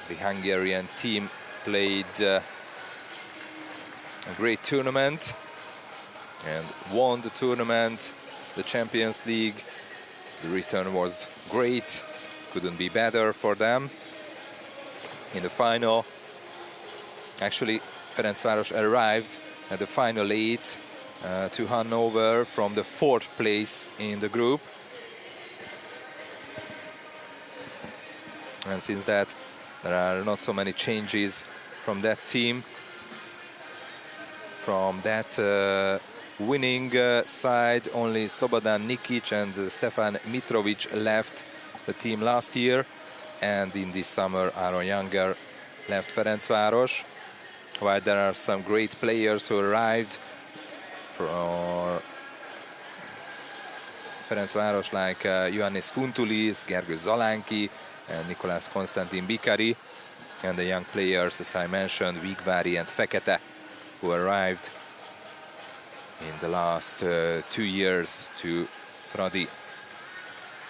The Hungarian team played a great tournament and won the tournament, the Champions League. The return was great, couldn't be better for them. In the final, actually Ferencvaros arrived at the final 8 to Hanover from the 4th place in the group. And since that, there are not so many changes from that team. From that winning side, only Slobodan Nikic and Stefan Mitrovic left the team last year. And in this summer, Aaron Younger left Ferencvaros. While there are some great players who arrived for Ferencvaros, like Ioannis Funtulis, Gergő Zalánki, and Nicolas Konstantin Bikari, and the young players, as I mentioned, Vigvári and Fekete, who arrived in the last 2 years to Fradi.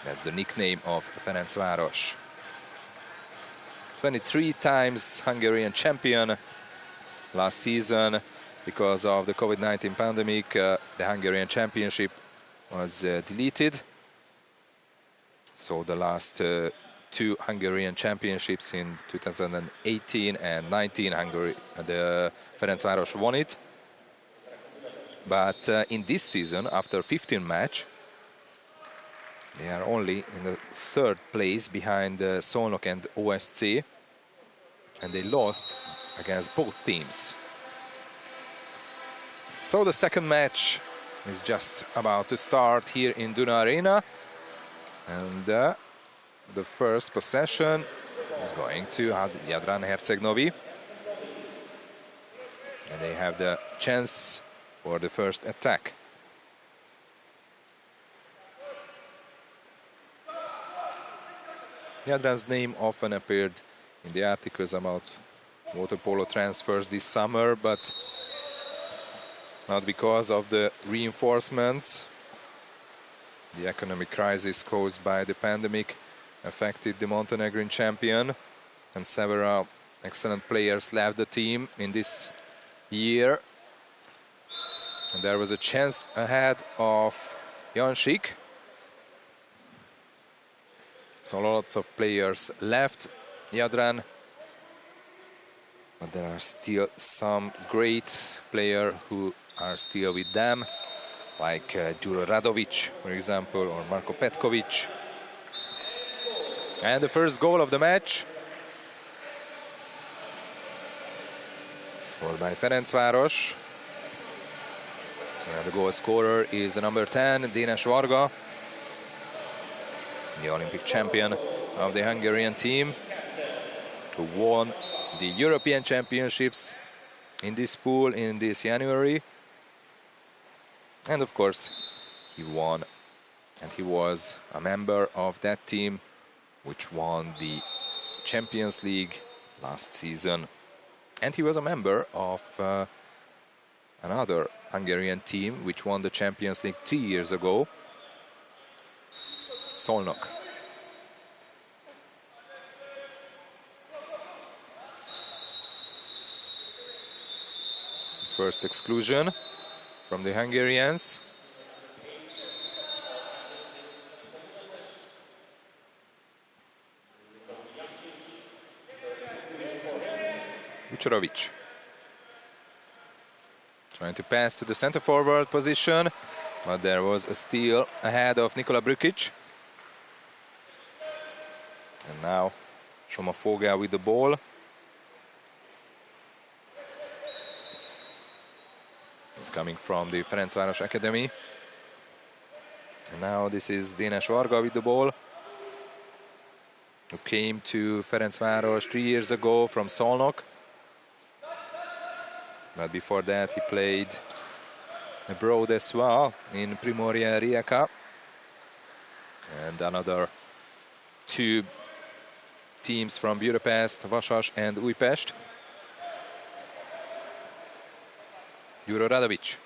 That's the nickname of Ferencvaros. 23 times Hungarian champion last season. Because of the COVID-19 pandemic, the Hungarian championship was deleted. So the last 2 Hungarian championships in 2018 and 19, the Ferencvaros won it. But in this season, after 15 match, they are only in the 3rd place behind Szolnok and OSC, and they lost against both teams. So the second match is just about to start here in Duna Arena, and the first possession is going to Jadran Herceg-Novi, and they have the chance for the first attack. Jadran's name often appeared in the articles about Waterpolo transfers this summer, but not because of the reinforcements. The economic crisis caused by the pandemic affected the Montenegrin champion, and several excellent players left the team in this year. And there was a chance ahead of Janšik. So lots of players left Jadran, but there are still some great players who are still with them, like Đuro Radović, for example, or Marko Petković. And the first goal of the match, scored by Ferencvaros. And the goal scorer is the number 10, Dénes Varga, the Olympic champion of the Hungarian team, who won the European Championships in this pool in this January. And of course, he won, and he was a member of that team which won the Champions League last season. And he was a member of another Hungarian team which won the Champions League 3 years ago, Szolnok. First exclusion from the Hungarians. Vučorović trying to pass to the center forward position, but there was a steal ahead of Nikola Brkic. And now Soma Fogel with the ball. It's coming from the Ferencvaros Academy. And now this is Dénes Varga with the ball, who came to Ferencvaros 3 years ago from Szolnok. But before that he played abroad as well in Primoria Rijeka. And another 2 teams from Budapest, Vasas and Újpest. Đuro Radović.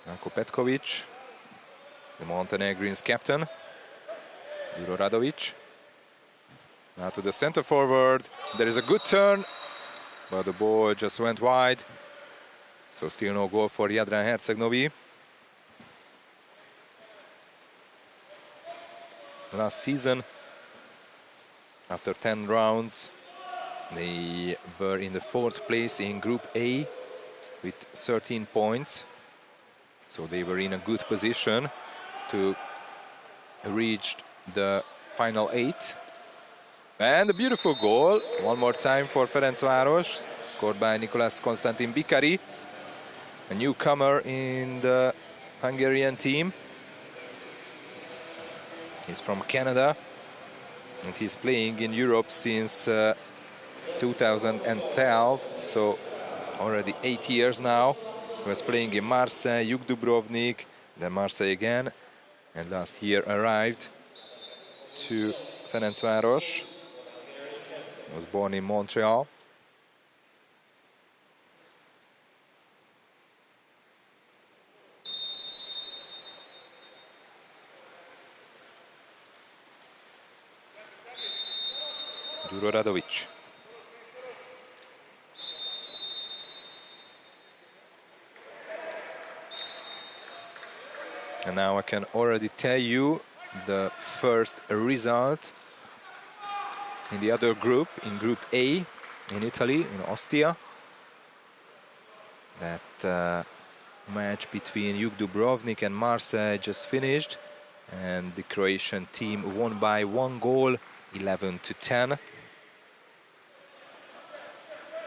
Marko Petković. the Montenegrin's captain, Juro Radovic. Now to the center forward. There is a good turn, but the ball just went wide. So still no goal for Jadran Herceg-Novi. Last season, after 10 rounds, they were in the 4th place in Group A with 13 points. So they were in a good position to reach the final 8. And a beautiful goal, one more time for Ferencvaros, scored by Nicolas Konstantin Bikari, a newcomer in the Hungarian team. He's from Canada, and he's playing in Europe since 2012, so already 8 years now. He was playing in Marseille, Juk Dubrovnik, then Marseille again, and last year arrived to Ferencvaros. He was born in Montreal. Juro Radovic. And now I can already tell you the first result in the other group, in Group A, in Italy, in Ostia. That match between Juk Dubrovnik and Marseille just finished, and the Croatian team won by 1 goal, 11-10.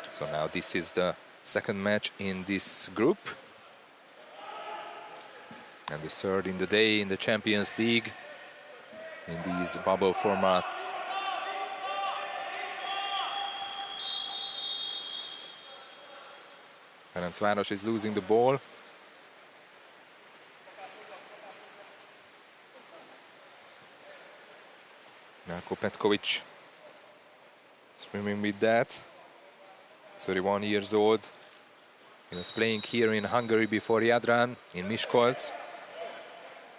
So now this is the second match in this group, and the third in the day in the Champions League in this bubble format. Ferencvaros is losing the ball. Marko Petkovic swimming with that. 31 years old. He was playing here in Hungary before Jadran, in Miskolc.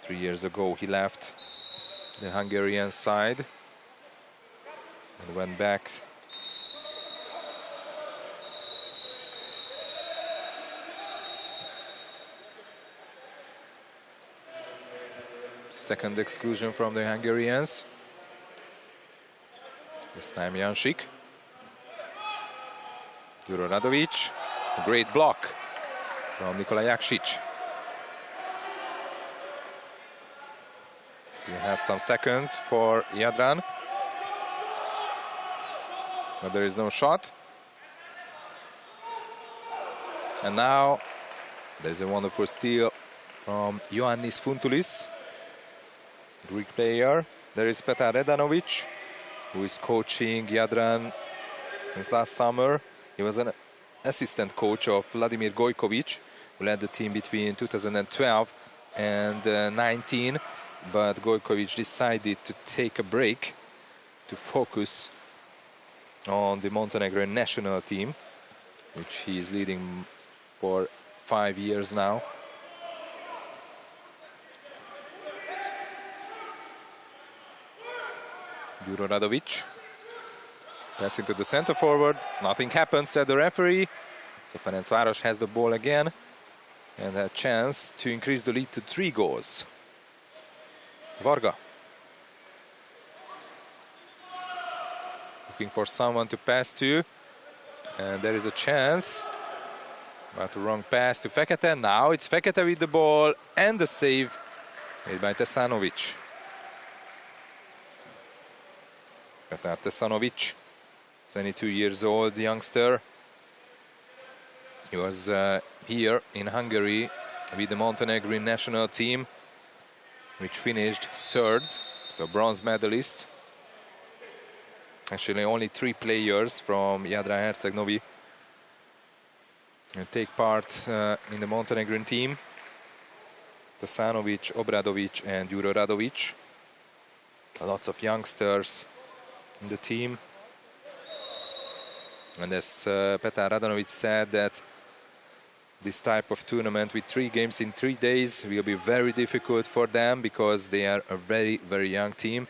3 years ago he left the Hungarian side and went back second exclusion from the Hungarians. This time Jansik. Juro Radovic. A great block from Nikola Jakšić. Still have some seconds for Jadran. But there is no shot. And now there's a wonderful steal from Ioannis Funtulis, Greek player. There is Petar Redanovic, who is coaching Jadran since last summer. He was an assistant coach of Vladimir Gojkovic, who led the team between 2012 and 19. But Gojkovic decided to take a break to focus on the Montenegrin national team, which he is leading for 5 years now. Juro Radovic passing to the center forward. Nothing happens, said the referee. So Ferencvaros has the ball again and a chance to increase the lead to 3 goals. Varga looking for someone to pass to, and there is a chance, but a wrong pass to Fekete. Now it's Fekete with the ball, and the save made by Tesanovic. Petar Tesanovic, 22 years old youngster. He was here in Hungary with the Montenegrin national team, which finished 3rd, so bronze medalist. Actually, only 3 players from Jadran Herceg-Novi take part in the Montenegrin team. Tesanovic, Obradovic and Juro Radovic. Lots of youngsters in the team. And as Petar Radanovic said, that this type of tournament with 3 games in 3 days will be very difficult for them because they are a very, very young team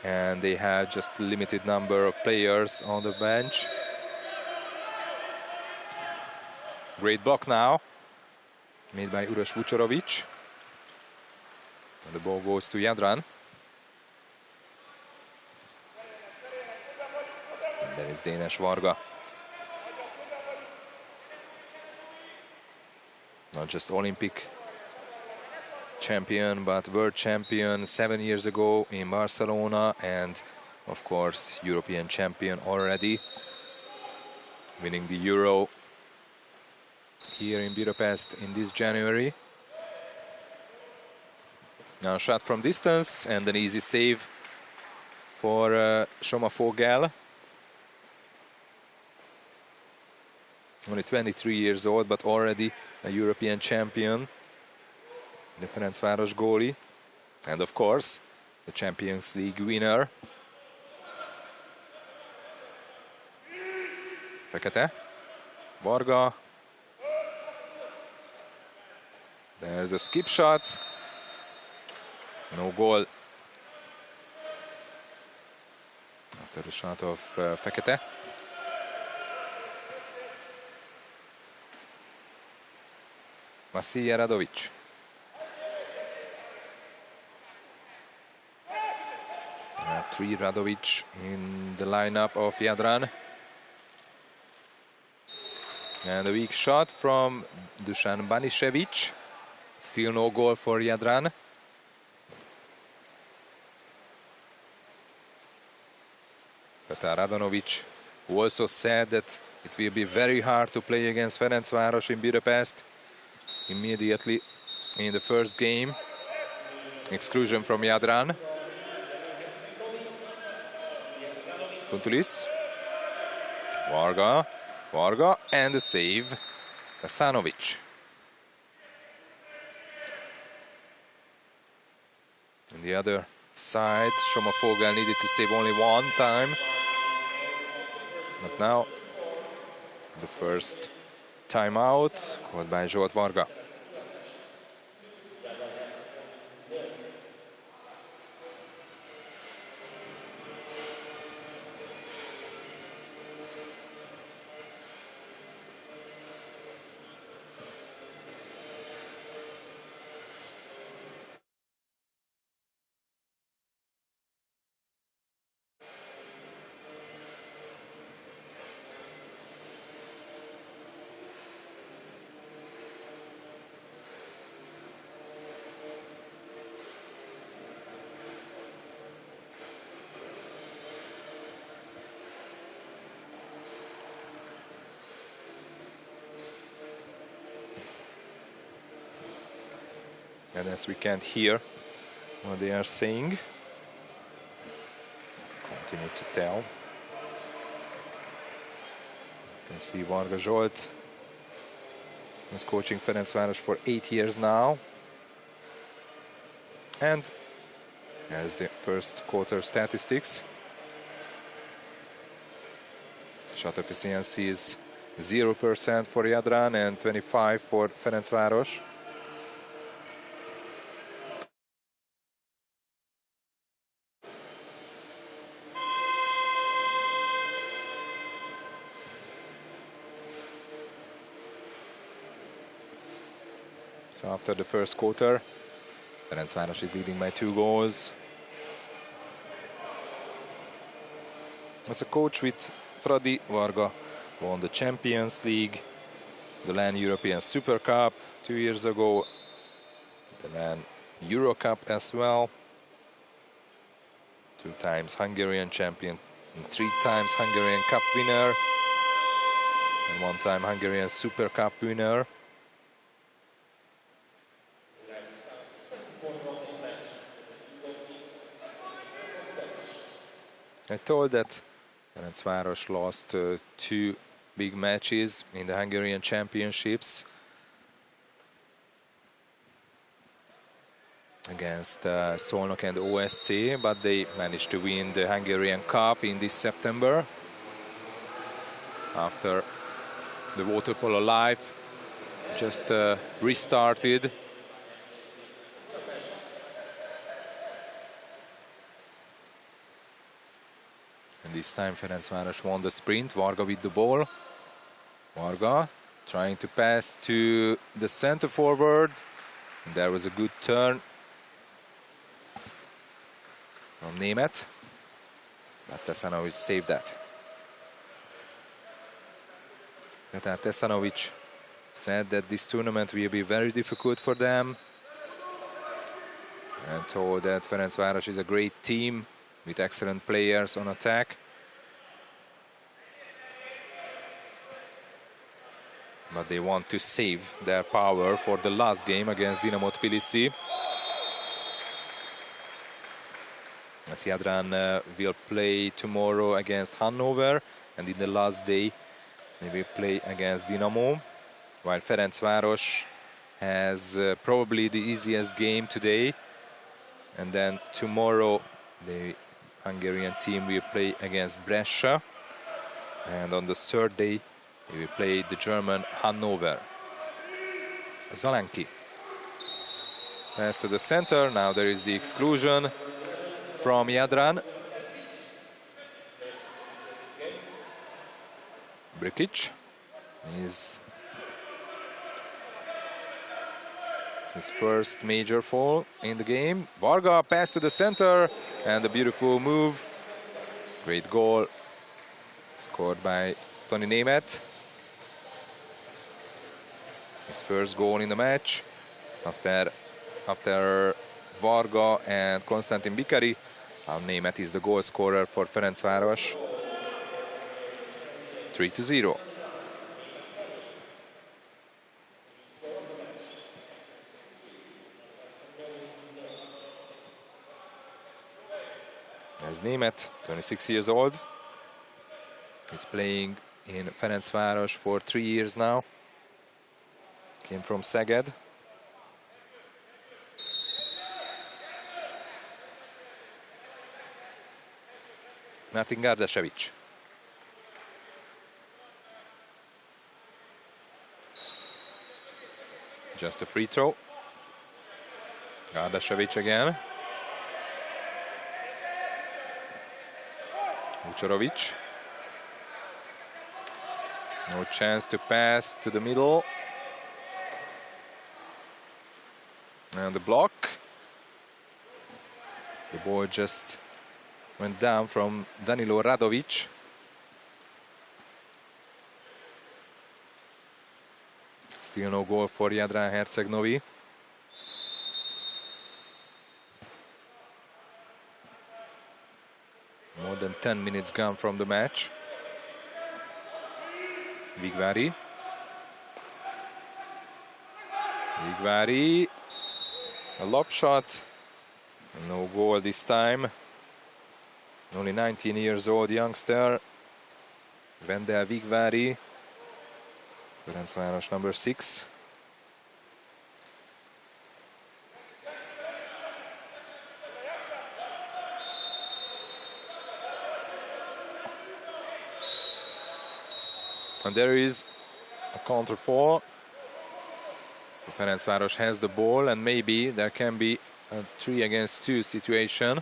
and they have just a limited number of players on the bench. Great block now, made by Uroš Vučorović. And the ball goes to Jadran. And there is Dénes Varga. Not just Olympic champion, but world champion 7 years ago in Barcelona, and of course European champion already, winning the Euro here in Budapest in this January. Now shot from distance and an easy save for Soma Fogel. Only 23 years old, but already a European champion, the Ferencvaros goalie, and of course the Champions League winner. Fekete, Varga. There's a skip shot. No goal after the shot of Fekete. Vasilij Radović. Three Radović in the lineup of Jadran. And a weak shot from Dusan Banišević. Still no goal for Jadran. Petar Radanović, who also said that it will be very hard to play against Ferencvaros in Budapest immediately in the first game. Exclusion from Jadran. Funtulis. Varga, and the save, Kasanović. On the other side, Soma Fogel needed to save only one time. But now, the first timeout called by Zsolt Varga. And as we can't hear what they are saying, continue to tell. You can see Varga Zsolt is coaching Ferencvaros for 8 years now. And here's the first quarter statistics. Shot efficiency is 0% for Jadran and 25% for Ferencvaros. So after the first quarter, Ferencvaros is leading by 2 goals. As a coach with Fradi, Varga won the Champions League, the LAN European Super Cup 2 years ago, the LAN Euro Cup as well, 2 times Hungarian champion, and 3 times Hungarian Cup winner, and 1 time Hungarian Super Cup winner. I told that Ferencvaros lost 2 big matches in the Hungarian Championships against Szolnok and OSC, but they managed to win the Hungarian Cup in this September after the Waterpolo Live just restarted. And this time Ferencvaros won the sprint. Varga with the ball. Varga trying to pass to the center forward. And there was a good turn from Németh. But Tesanovic saved that. Petar Tesanovic said that this tournament will be very difficult for them. And told that Ferencvaros is a great team with excellent players on attack. But they want to save their power for the last game against Dinamo Tbilisi. As Jadran will play tomorrow against Hannover, and in the last day they will play against Dinamo, while Ferencvaros has probably the easiest game today, and then tomorrow the Hungarian team will play against Brescia, and on the third day they will play the German Hannover. Zalanki pass to the center. Now there is the exclusion from Jadran. Brikic is his first major foul in the game. Varga pass to the center and a beautiful move. Great goal scored by Toni Németh. His first goal in the match after Varga and Konstantin Bikari. Németh is the goal scorer for Ferencvaros. 3-0. There's Németh, 26 years old. He's playing in Ferencvaros for 3 years now. Came from Szeged. Martin Gardasevic. Just a free throw. Gardasevic again. Vučorović. No chance to pass to the middle. And the block. The ball just went down from Danilo Radovic. Still no goal for Jadran Herceg-Novi. More than 10 minutes gone from the match. Vigvári. Vigvári. A lob shot. No goal this time. Only 19 years old youngster. Vendel Vigvári. Ferencvaros number 6. And there is a counter 4. So Ferencvaros has the ball, and maybe there can be a 3-against-2 situation.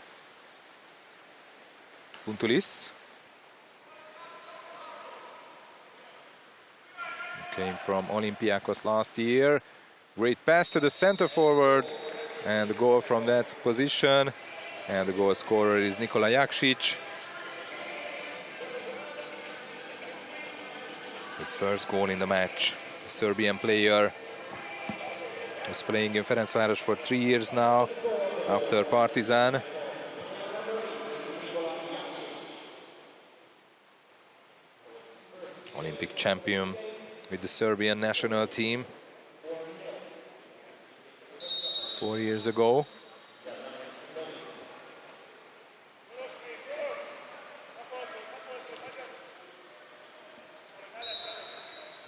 Funtulis. Came from Olympiacos last year. Great pass to the center forward, and the goal from that position. And the goal scorer is Nikola Jakšić. His first goal in the match. The Serbian player who's playing in Ferencvaros for 3 years now after Partizan. Olympic champion with the Serbian national team 4 years ago.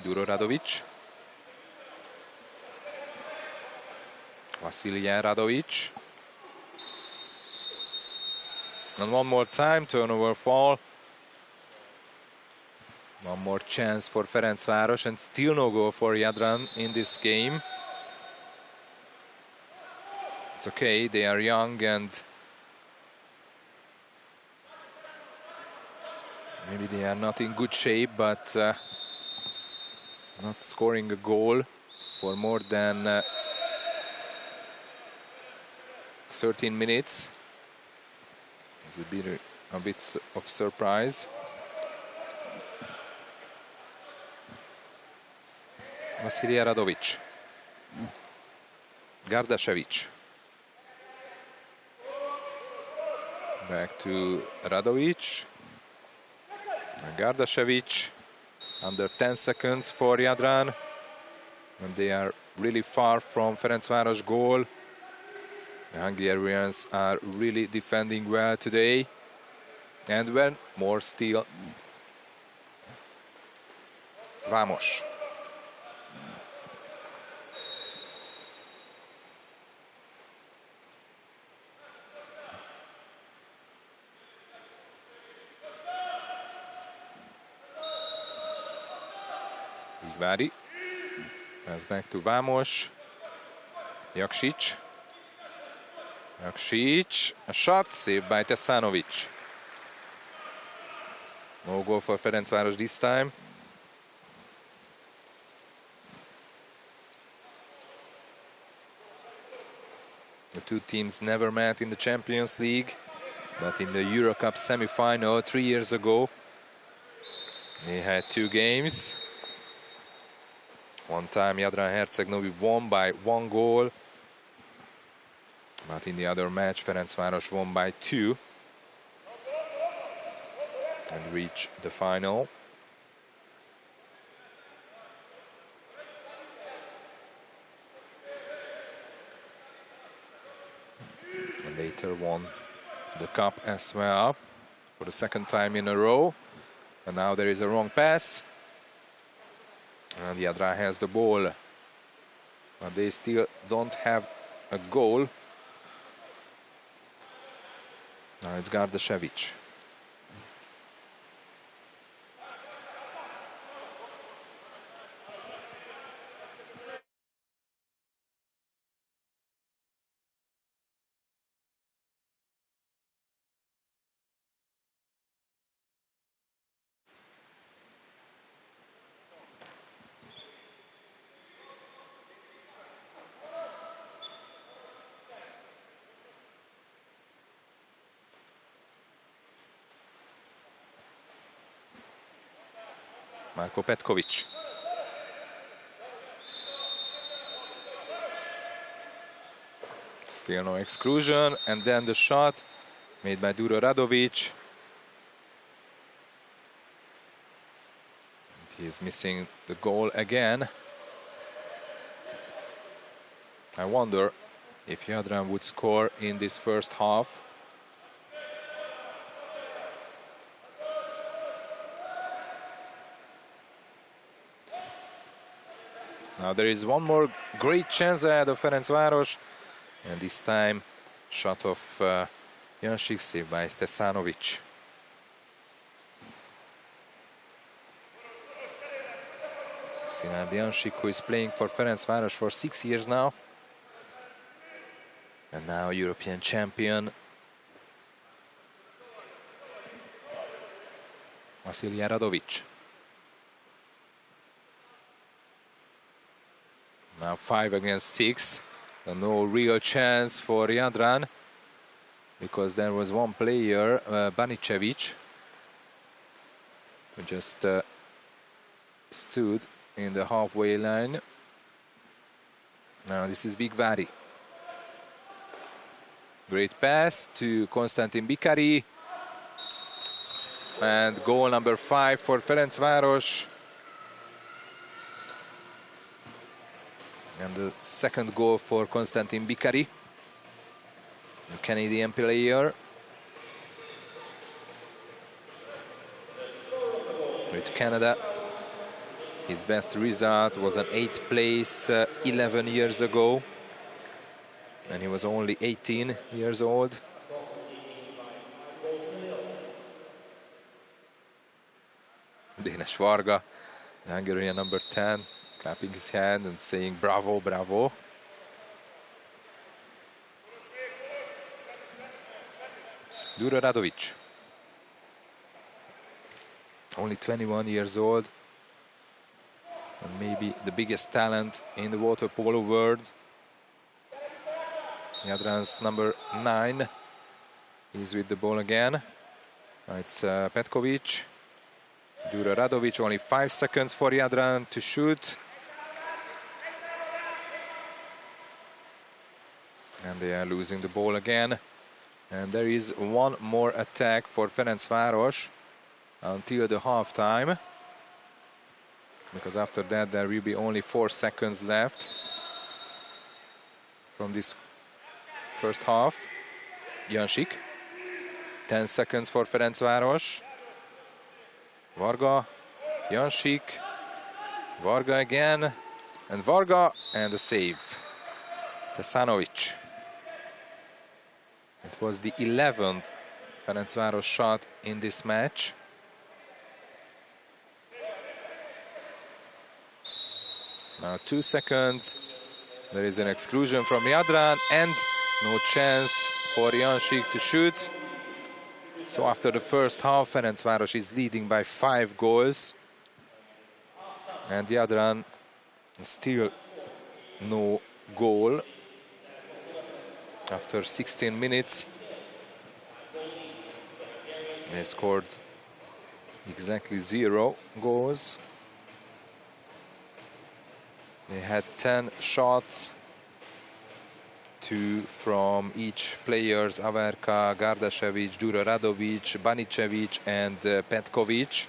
Duro Radovic. Vasilija Radovic. And one more time, turnover fall. One more chance for Ferencvaros and still no goal for Jadran in this game. It's okay, they are young and maybe they are not in good shape, but not scoring a goal for more than 13 minutes. It's a bit of surprise. Vasilij Radovic. Gardašević. Back to Radovic. Gardašević. Under 10 seconds for Jadran. And they are really far from Ferencvaros goal. The Hungarians are really defending well today. And when more still. Vamos. Vári. Pass back to Vamos. Jaksic. Jaksic. A shot saved by Tesanovic. No goal for Ferencvaros this time. The two teams never met in the Champions League, but in the Euro Cup semi-final 3 years ago, they had 2 games. One time Jadran Herceg-Novi won by 1 goal, but in the other match Ferencvaros won by 2 and reached the final. And later won the cup as well for the 2nd time in a row. And now there is a wrong pass. And Jadran has the ball, but they still don't have a goal. Now it's Gardašević. Marko Petković. Still no exclusion, and then the shot made by Duro Radovic. He's missing the goal again. I wonder if Jadran would score in this first half. Now there is one more great chance ahead of Ferencvaros, and this time shot of Jansik saved by Tesanovic. Szilárd Jansik, who is playing for Ferencvaros for 6 years now, and now European champion. Vasilij Radovic. Now 5 against 6, and no real chance for Jadran, because there was one player, Banicevic, who just stood in the halfway line. Now this is Vigvári. Great pass to Konstantin Bikari, and goal number 5 for Ferencvaros. And the 2nd goal for Konstantin Bikari, the Canadian player. With Canada, his best result was an 8th place 11 years ago, and he was only 18 years old. Dina. Nemes Varga, the Hungarian number 10, clapping his hand and saying bravo, bravo. Duro Radovic, only 21 years old, and maybe the biggest talent in the water polo world. Jadran's number 9 is with the ball again. It's Petkovic. Duro Radovic, only 5 seconds for Jadran to shoot. And they are losing the ball again. And there is one more attack for Ferencvaros until the halftime. Because after that there will be only 4 seconds left from this first half. Jansik. 10 seconds for Ferencvaros. Varga, Jansik, Varga again, and Varga, and a save. Tesanovic. It was the 11th Ferencvaros shot in this match. Now 2 seconds. There is an exclusion from Jadran and no chance for Jansik to shoot. So after the first half, Ferencvaros is leading by 5 goals. And Jadran still no goal. After 16 minutes, they scored exactly 0 goals. They had 10 shots, 2 from each players, Averka, Gardašević, Duro Radovic, Baničević and Petkovic.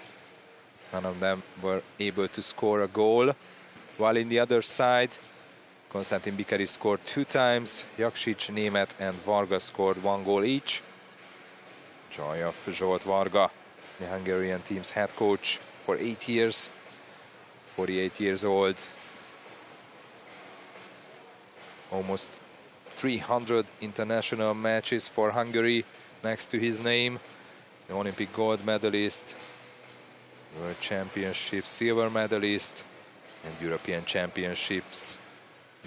None of them were able to score a goal. While in the other side, Konstantin Bikari scored 2 times, Jaksic, Német and Varga scored 1 goal each. Joy of Zsolt Varga, the Hungarian team's head coach for 8 years, 48 years old. Almost 300 international matches for Hungary next to his name. The Olympic gold medalist, World Championship silver medalist, and European Championships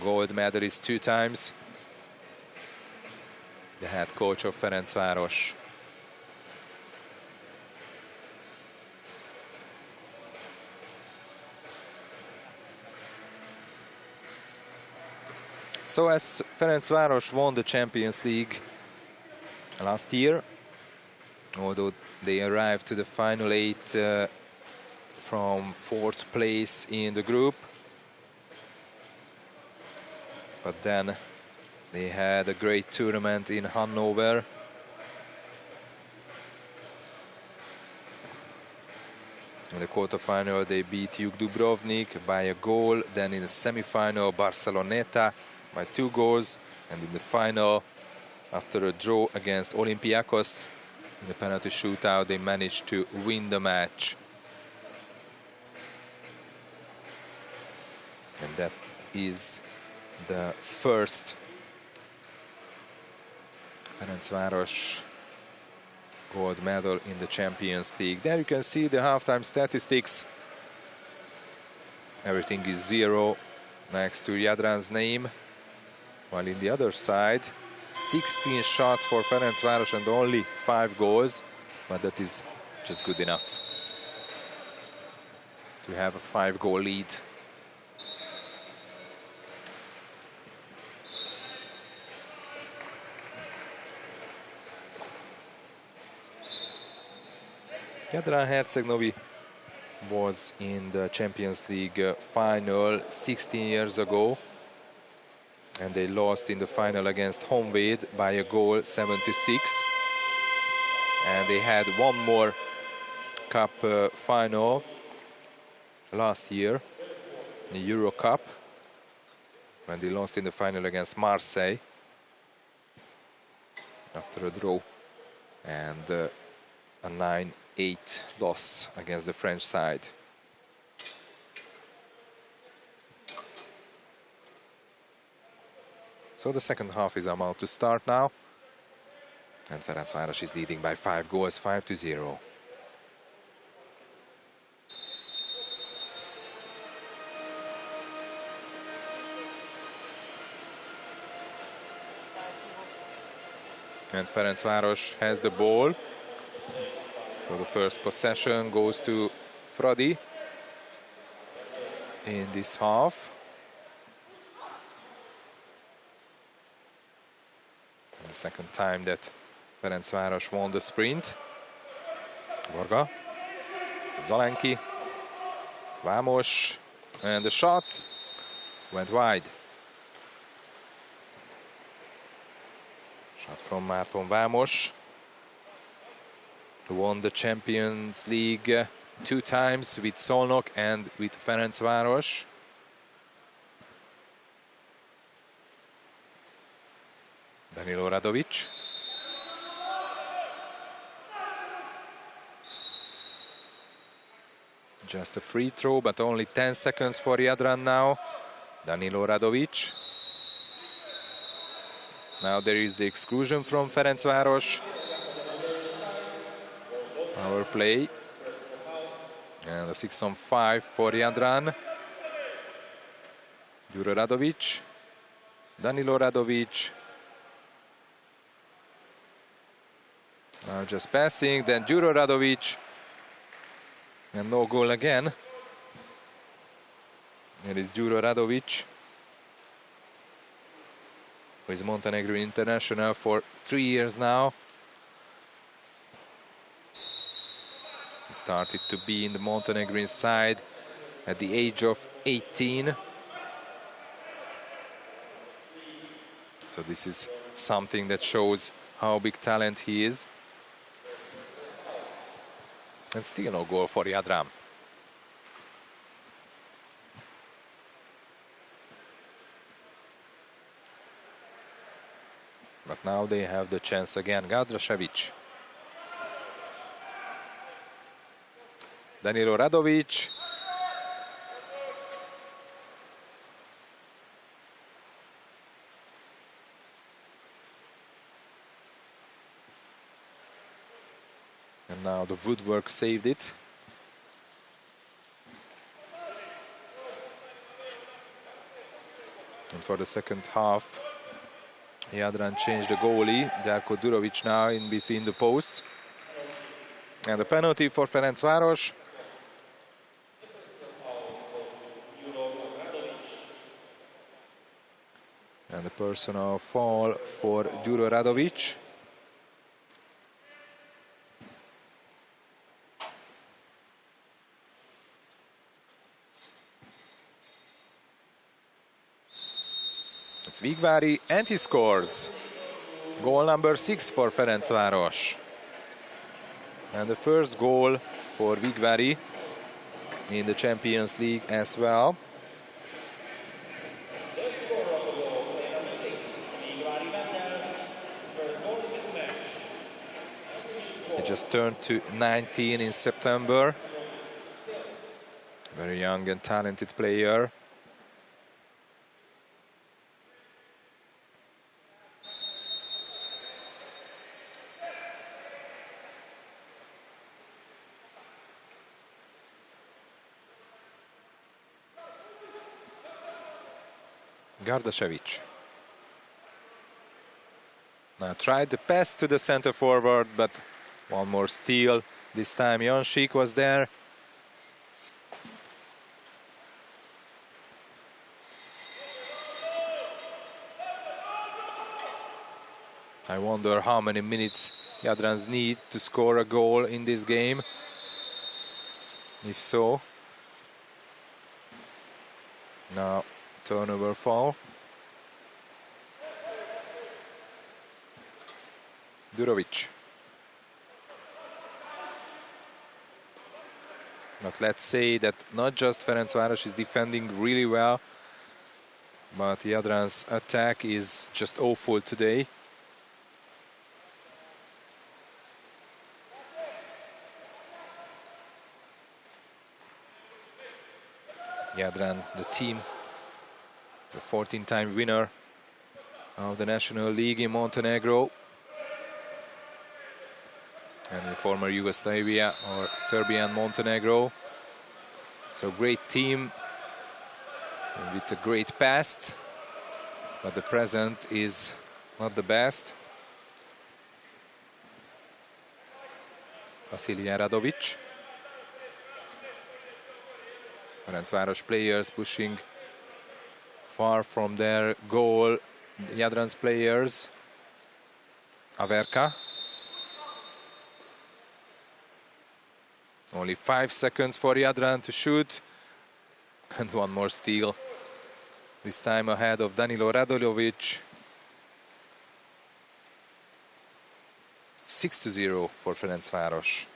gold medalist 2 times. The head coach of Ferencvaros. So as Ferencvaros won the Champions League last year, although they arrived to the final 8 from 4th place in the group, but then they had a great tournament in Hanover. In the quarterfinal they beat Juk Dubrovnik by a goal, then in the semi-final Barceloneta by 2 goals, and in the final, after a draw against Olympiacos in the penalty shootout, they managed to win the match. And that is the first Ferencvaros gold medal in the Champions League. There you can see the halftime statistics. Everything is 0 next to Jadran's name. While in the other side, 16 shots for Ferencvaros and only 5 goals. But that is just good enough to have a 5-goal lead. Jadran Herceg-Novi was in the Champions League final 16 years ago, and they lost in the final against Honvéd by a goal, 76. And they had one more cup final last year, the Euro Cup, when they lost in the final against Marseille after a draw and a 9-8 loss against the French side. So the second half is about to start now, and Ferencvaros is leading by 5 goals, 5-0. And Ferencvaros has the ball. So the first possession goes to Fradi in this half. And the second time that Ferencvaros won the sprint. Varga, Zalenki, Vámos, and the shot went wide. Shot from Márton Vámos, who won the Champions League 2 times with Szolnok and with Ferencvaros. Danilo Radovic. Just a free throw, but only 10 seconds for Jadran now. Danilo Radovic. Now there is the exclusion from Ferencvaros. Power play. And a 6-on-5 for Jadran. Juro Radovic. Danilo Radovic. Now just passing, then Juro Radovic. And no goal again. There is Juro Radovic, who is Montenegro international for 3 years now. He started to be in the Montenegrin side at the age of 18. So this is something that shows how big talent he is. And still no goal for Jadran. But now they have the chance again. Gadrašević. Danilo Radovic. And now the woodwork saved it. And for the second half, Jadran changed the goalie. Darko Durovic now in between the posts. And the penalty for Ferencvaros. And the personal foul for Juro Radovic. It's Vigvári, and he scores. Goal number 6 for Ferencvaros. And the first goal for Vigvári in the Champions League as well. He just turned to 19 in September. Very young and talented player. Gadrašević. Now tried the pass to the center forward, but one more steal. This time Janšík was there. I wonder how many minutes Jadrans need to score a goal in this game. If so. Now turnover foul. Durovic. But let's say that not just Ferencvaros is defending really well, but Jadran's attack is just awful today. Jadran, the team, is a 14-time winner of the National League in Montenegro and in former Yugoslavia or Serbian Montenegro. So great team with a great past, but the present is not the best. Vasilij Radovic. Ferencvaros players pushing far from their goal. Jadran's players. Averka. Only 5 seconds for Jadran to shoot. And one more steal. This time ahead of Danilo Radulovic. 6-0 for Ferencvaros.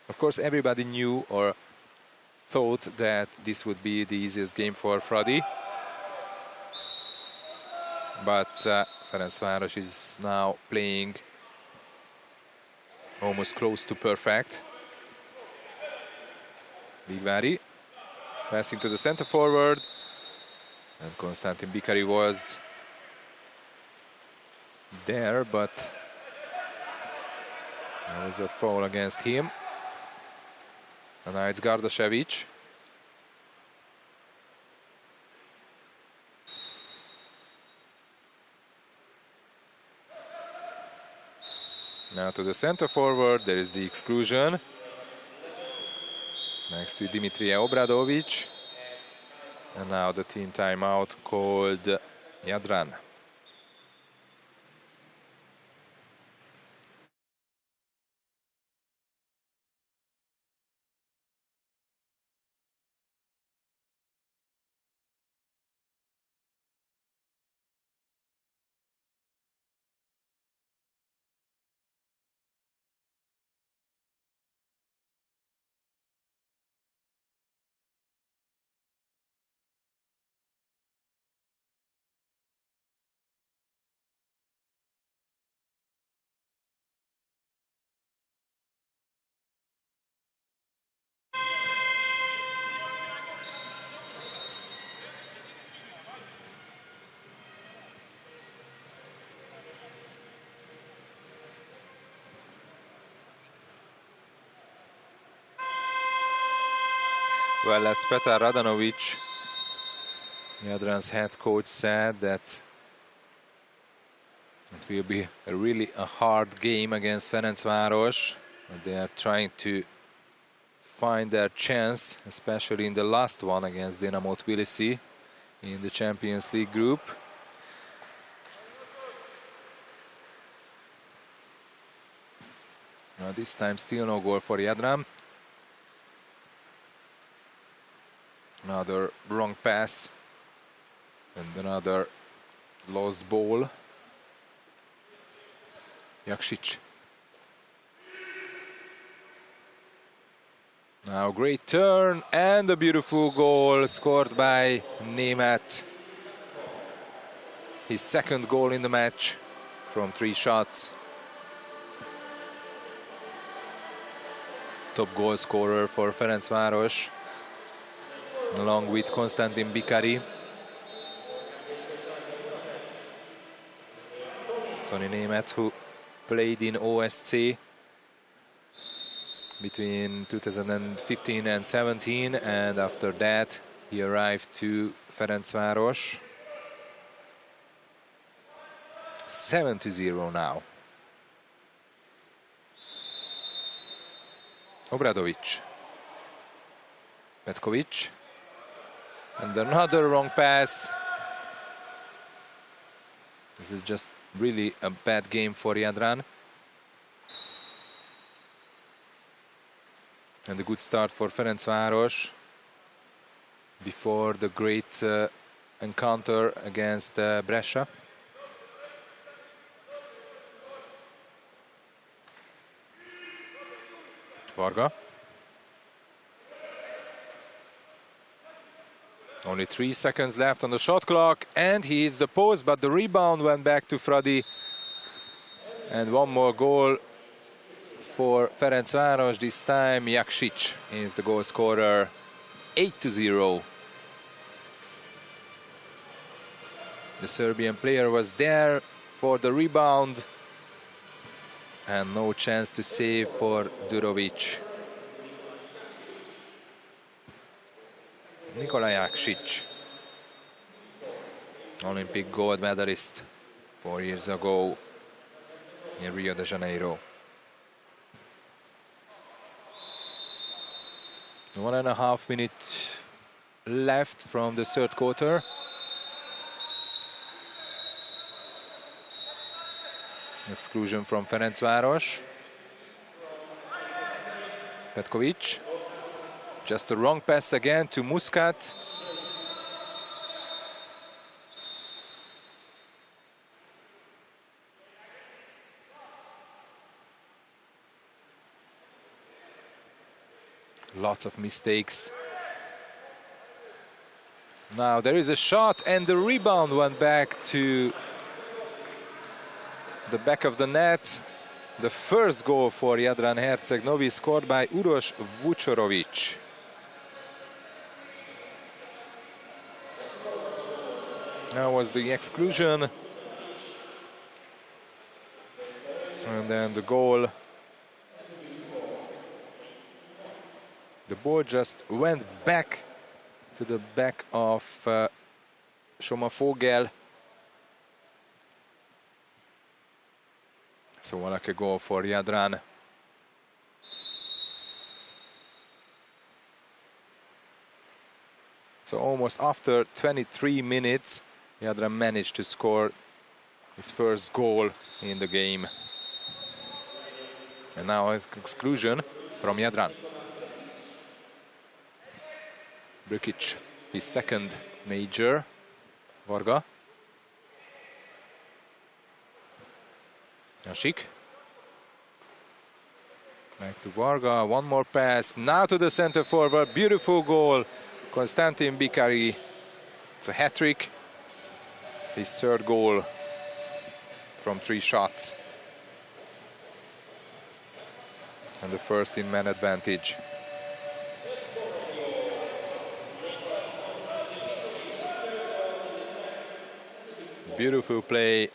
Of course, everybody knew or thought that this would be the easiest game for Fradi. But Ferencvaros is now playing almost close to perfect. Vigvári passing to the center forward. And Konstantin Bikari was there, but there was a foul against him. And now it's Gardašević. Now to the center forward, there is the exclusion. Next to Dimitrije Obradović. And now the team timeout called Jadran. Well, as Petar Radanovic, Jadran's head coach, said that it will be a hard game against Ferencvaros. They are trying to find their chance, especially in the last one against Dinamo Tbilisi in the Champions League group. Now this time still no goal for Jadran. Another wrong pass and another lost ball. Jakšić. Now great turn and a beautiful goal scored by Németh. His second goal in the match from 3 shots. Top goal scorer for Ferencvaros, along with Konstantin Bikari. Toni Németh, who played in OSC between 2015 and 17, and after that he arrived to Ferencvaros. 7-0 now. Obradovic. Petkovic. And another wrong pass. This is just really a bad game for Jadran. And a good start for Ferencvaros before the great encounter against Brescia. Varga. Only 3 seconds left on the shot clock, and he hits the post, but the rebound went back to Fradi. And one more goal for Ferencvaros. This time Jakšić is the goal scorer. 8-0. The Serbian player was there for the rebound, and no chance to save for Durovic. Nikola Jakšić, Olympic gold medalist 4 years ago in Rio de Janeiro. 1.5 minutes left from the third quarter. Exclusion from Ferencvaros. Petkovic. Just a wrong pass again to Muscat. Lots of mistakes. Now there is a shot and the rebound went back to the back of the net. The first goal for Jadran Herceg-Novi scored by Uroš Vučorović. That was the exclusion. And then the goal. The ball just went back to the back of Soma Fogel. So like a goal for Jadran. So almost after 23 minutes, Jadran managed to score his first goal in the game. And now exclusion from Jadran. Brkic, his second major. Varga. Jasik. Back to Varga, one more pass. Now to the center forward, beautiful goal. Konstantin Bikari. It's a hat-trick. His third goal from 3 shots. And the first in man advantage. Beautiful play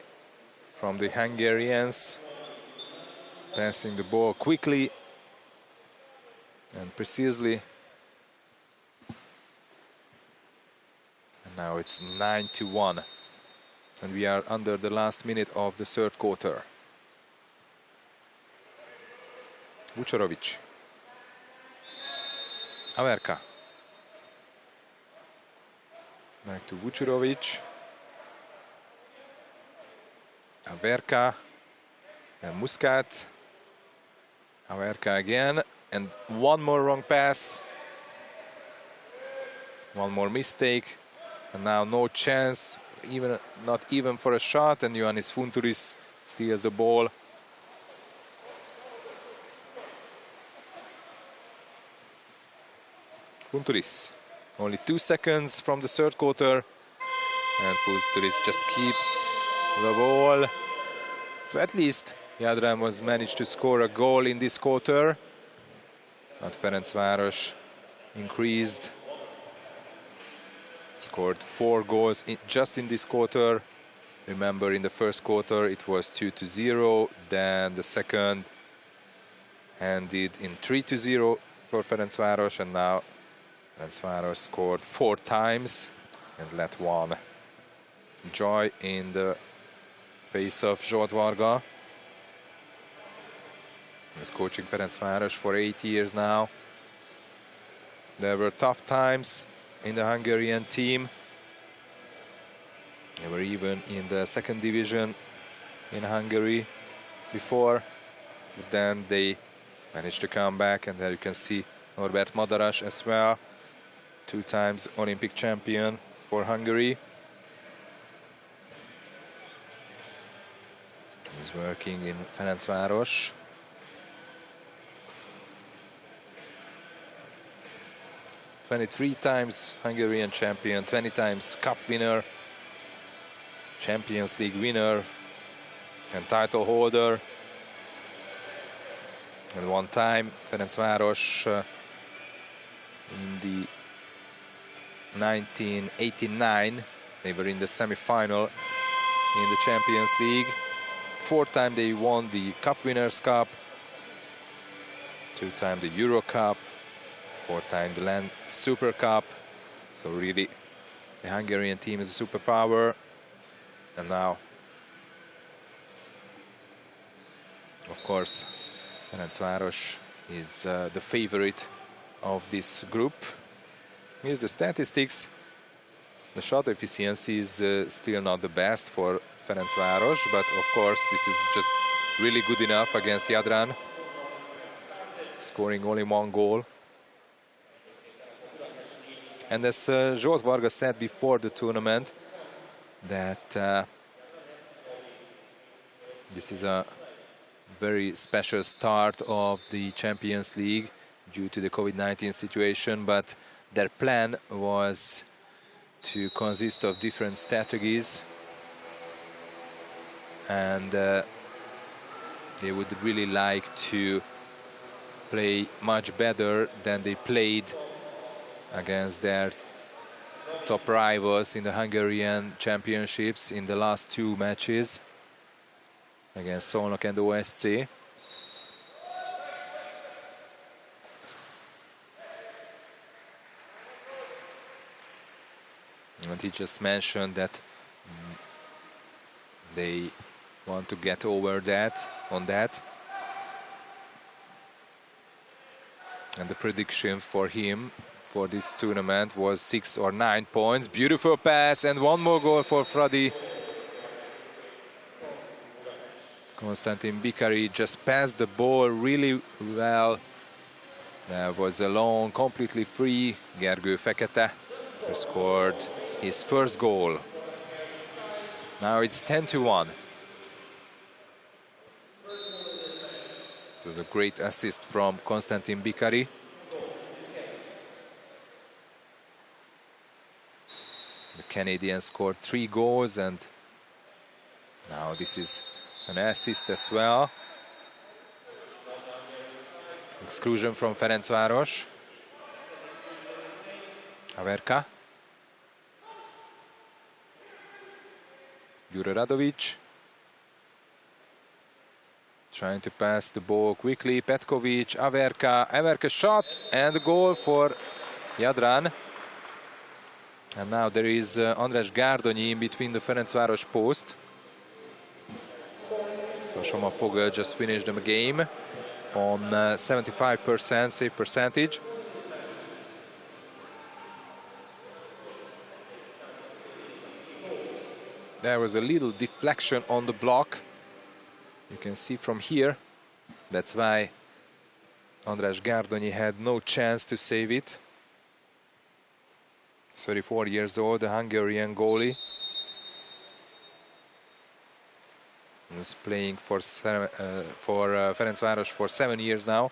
from the Hungarians, passing the ball quickly and precisely. And now it's 9-1, and we are under the last minute of the third quarter. Vučorović. Averka. Back to Vučorović. Averka and Muscat. Averka again, and one more wrong pass. One more mistake, and now no chance, not even for a shot, and Ioannis Funturis steals the ball. Funturis, only 2 seconds from the third quarter, and Funturis just keeps the ball. So at least Jadran was managed to score a goal in this quarter. But Ferencvaros increased. Scored 4 goals just in this quarter. Remember, in the first quarter it was 2-0. Then the second ended in 3-0 for Ferencvaros, and now Ferencvaros scored 4 times and let one. Joy in the face of Zsolt Varga. He's coaching Ferencvaros for 8 years now. There were tough times in the Hungarian team. They were even in the second division in Hungary before. But then they managed to come back, and there you can see Norbert Madaras as well. 2 times Olympic champion for Hungary. He's working in Ferencvaros. "23 times Hungarian champion, 20 times cup winner, Champions League winner, and title holder. And 1 time Ferencvaros in the 1989, they were in the semi-final in the Champions League. 4 times they won the Cup Winners' Cup, 2 times the Euro Cup, 4 times the Land Super Cup. So really, the Hungarian team is a superpower. And now, of course, Ferencvaros is the favorite of this group. Here's the statistics. The shot efficiency is still not the best for Ferencvaros, but of course this is just really good enough against Jadran, scoring only 1 goal. And as Zsolt Varga said before the tournament, that this is a very special start of the Champions League due to the COVID-19 situation, but their plan was to consist of different strategies, and they would really like to play much better than they played against their top rivals in the Hungarian championships in the last 2 matches against Szolnok and OSC. And he just mentioned that they want to get over on that. And the prediction for him for this tournament was 6 or 9 points. Beautiful pass and 1 more goal for Fradi. Konstantin Bikari just passed the ball really well. There was a long, completely free Gergő Fekete, who scored his first goal. Now it's 10-1. It was a great assist from Konstantin Bikari. The Canadian scored 3 goals, and now this is an assist as well. Exclusion from Ferencvaros. Haverka. Jure Radovic. Trying to pass the ball quickly. Petkovic, Haverka. Haverka shot and goal for Jadran. And now there is András Gárdonyi in between the Ferencvaros post. So Soma Fogel just finished the game on 75% save percentage. There was a little deflection on the block. You can see from here. That's why András Gárdonyi had no chance to save it. 34 years old, the Hungarian goalie. He was playing for Ferencvaros for 7 years now.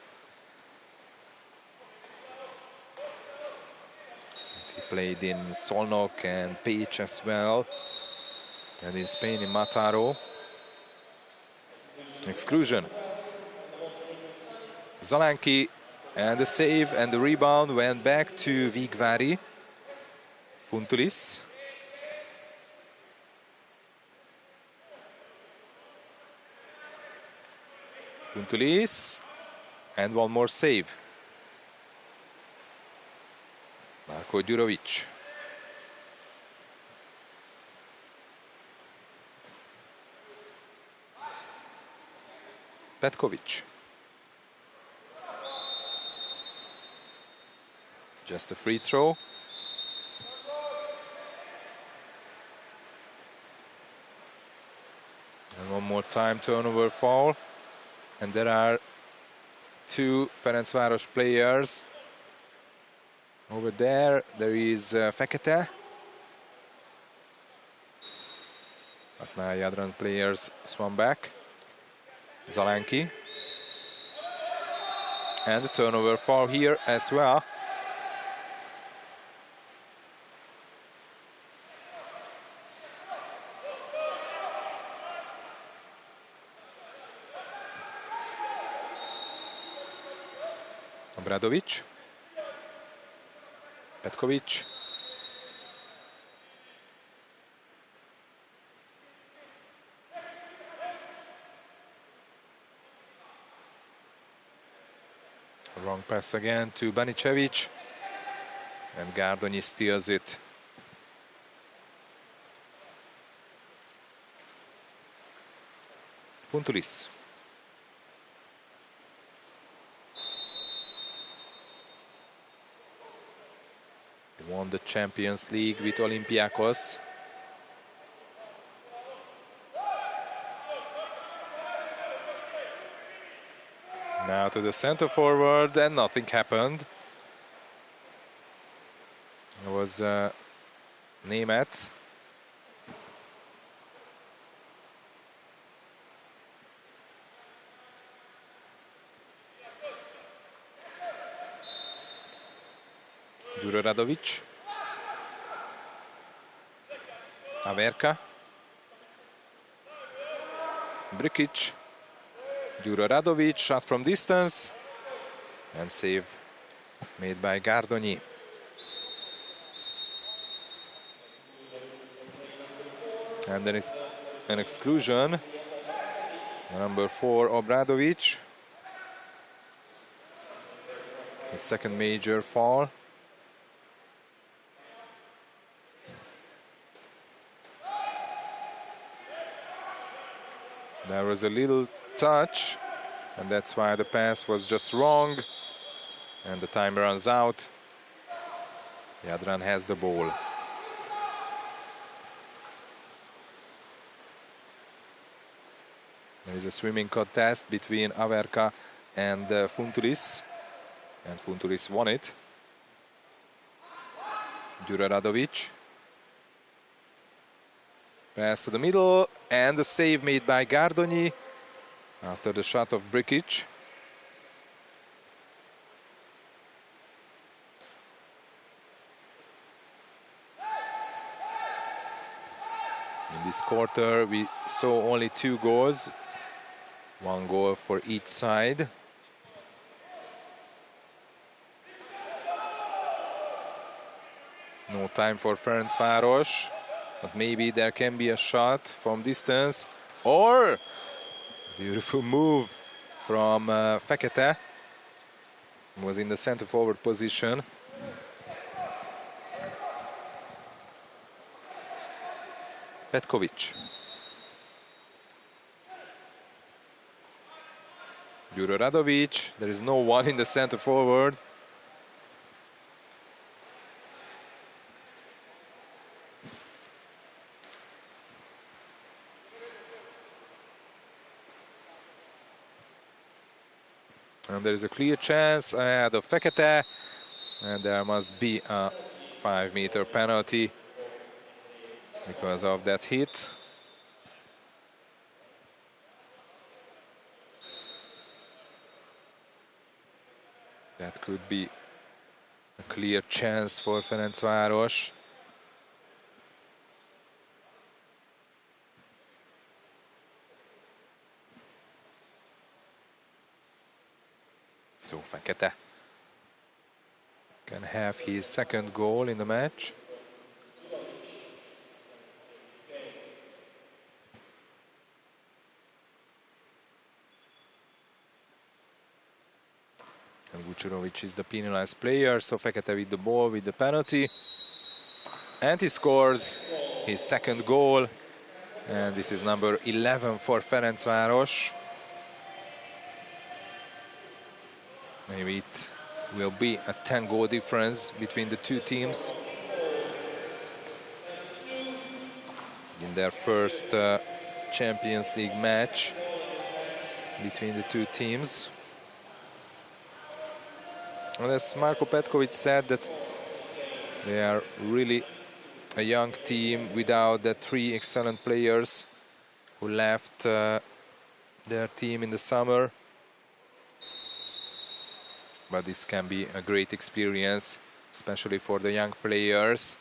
He played in Szolnok and Pécs as well, and in Spain in Mataró. Exclusion. Zalánki, and the save and the rebound went back to Vigvári. Funtulis. Funtulis, and 1 more save. Marko Đurović. Petkovic. Just a free throw. And 1 more time, turnover foul. And there are 2 Ferencvaros players. Over there is Fekete. But now Jadran players swam back. Zalánki. And the turnover foul here as well. Obradović. Petkovic. Wrong pass again to Baničević, and Gárdonyi steals it. Funtulis. won the Champions League with Olympiacos. Now to the center forward, and nothing happened. It was Németh. Radovic. Averka. Brikic. Radovic, shot from distance. And save made by Gardonyi. And then it's an exclusion. Number 4, Obradovic. His second major foul. There was a little touch, and that's why the pass was just wrong. And the time runs out. Jadran has the ball. There is a swimming contest between Averka and Funtulis. And Funtulis won it. Radovic. Pass to the middle, and the save made by Gardonyi after the shot of Brikic. In this quarter, we saw only 2 goals, 1 goal for each side. No time for Ferencvaros. But maybe there can be a shot from distance, or beautiful move from Fekete. Was in the center forward position. Petkovic. Radovic. There is no one in the center forward. And there is a clear chance ahead of Fekete, and there must be a 5-meter penalty because of that hit. That could be a clear chance for Ferencvaros. So Fekete can have his second goal in the match. And Vucerovic is the penalized player, so Fekete with the ball, with the penalty. And he scores his second goal. And this is number 11 for Ferencvaros. Maybe it will be a 10-goal difference between the two teams in their first Champions League match between the two teams. And as Marko Petkovic said, that they are really a young team without the 3 excellent players who left their team in the summer. But this can be a great experience, especially for the young players.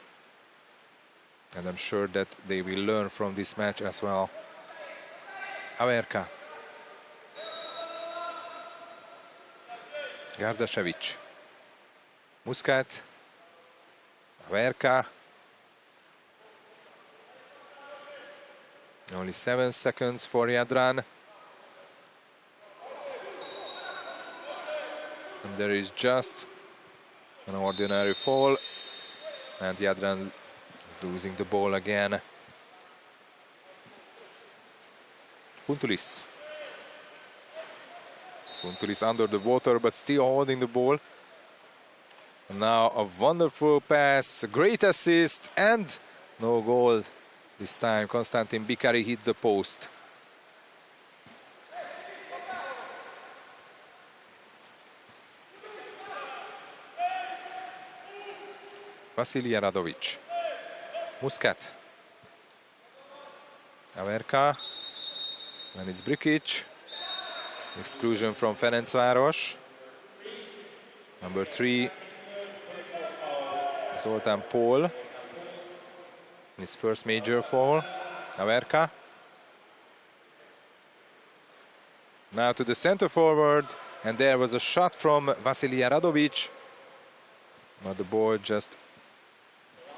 And I'm sure that they will learn from this match as well. Averka. Gardašević. Muscat. Averka. Only 7 seconds for Jadran. And there is just an ordinary fall, and Jadran is losing the ball again. Funtulis. Funtulis under the water, but still holding the ball. Now a wonderful pass, a great assist, and no goal this time. Konstantin Bikari hit the post. Vasilij Radovic. Muscat. Averka. And it's Brikic. Exclusion from Ferencvaros. Number 3. Zoltán Paul. His first major foul. Averka. Now to the center forward. And there was a shot from Vasilij Radovic. But the ball just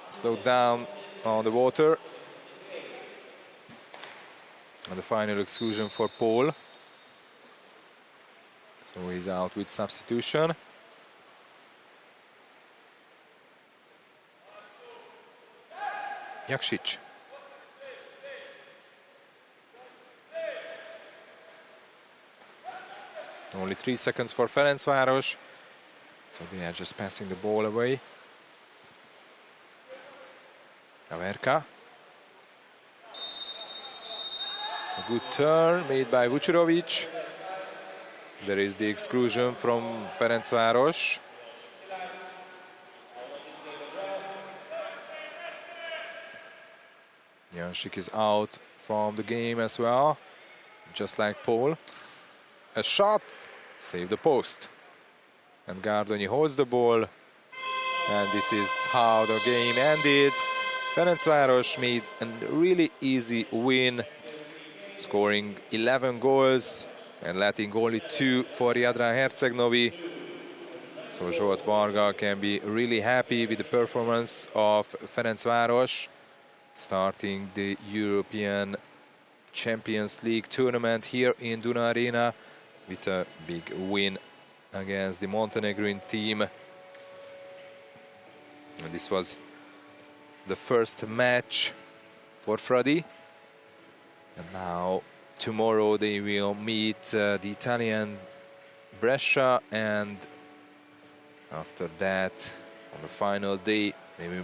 slowed down on the water. And the final exclusion for Paul. So he's out with substitution. Jaksic. Only 3 seconds for Ferencvaros. So they are just passing the ball away. Averka. A good turn made by Vucerovic. There is the exclusion from Ferencvaros. Jancic is out from the game as well, just like Paul. A shot, save the post. And Gardonyi holds the ball. And this is how the game ended. Ferencvaros made a really easy win, scoring 11 goals and letting only 2 for Jadran Herceg-Novi. So Zsolt Varga can be really happy with the performance of Ferencvaros, starting the European Champions League tournament here in Duna Arena with a big win against the Montenegrin team. And this was the first match for Fradi. And now tomorrow they will meet the Italian Brescia, and after that on the final day they will meet